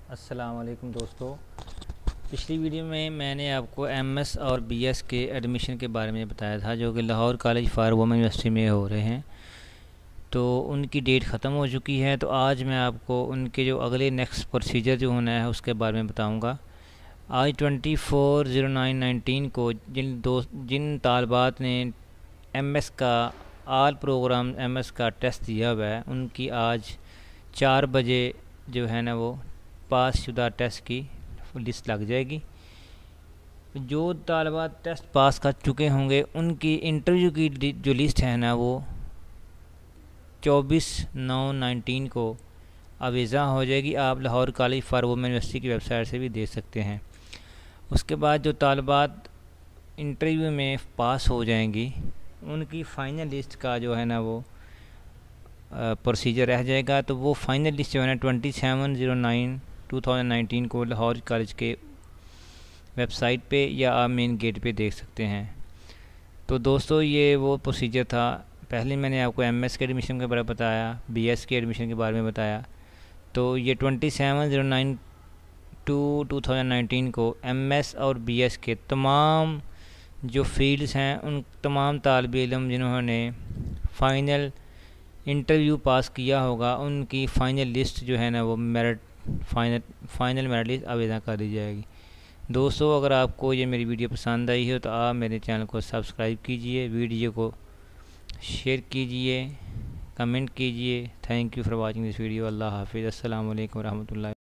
अस्सलाम वालेकुम दोस्तों। पिछली वीडियो में मैंने आपको एमएस और बीएस के एडमिशन के बारे में बताया था, जो कि Lahore college for women university में हो रहे हैं। तो उनकी डेट ख़त्म हो चुकी है। तो आज मैं आपको उनके जो अगले नेक्स्ट प्रोसीजर जो होना है उसके बारे में बताऊंगा। आज 24/09/19 को जिन तालबात ने एमएस का आल प्रोग्राम एमएस का टेस्ट दिया हुआ है, उनकी आज 4 बजे जो है ना वो पास शुदा टेस्ट की लिस्ट लग जाएगी। जो तालबात टेस्ट पास कर चुके होंगे उनकी इंटरव्यू की जो लिस्ट है ना वो 24/9/19 को अवेज़ा हो जाएगी। आप Lahore college for women university की वेबसाइट से भी देख सकते हैं। उसके बाद जो तालबात इंटरव्यू में पास हो जाएंगी उनकी फ़ाइनल लिस्ट का जो है ना वो प्रोसीजर रह जाएगा। तो वो फाइनल लिस्ट जो है ना 27/09/2019 को लाहौर कॉलेज के वेबसाइट पे या आप मेन गेट पे देख सकते हैं। तो दोस्तों ये वो प्रोसीजर था। पहले मैंने आपको एमएस के एडमिशन के बारे में बताया, बीएस के एडमिशन के बारे में बताया। तो ये 27/09/2019 को एमएस और बीएस के तमाम जो फील्ड्स हैं उन तमाम तालिब इल्म जिन्होंने फ़ाइनल इंटरव्यू पास किया होगा उनकी फ़ाइनल लिस्ट जो है ना वो फाइनल मेरिट लिस्ट आवेदन कर दी जाएगी। दोस्तों अगर आपको ये मेरी वीडियो पसंद आई हो तो आप मेरे चैनल को सब्सक्राइब कीजिए, वीडियो को शेयर कीजिए, कमेंट कीजिए। Thank you for watching this video. अल्लाह हाफिज़। अस्सलाम वालेकुम रहमतुल्लाह।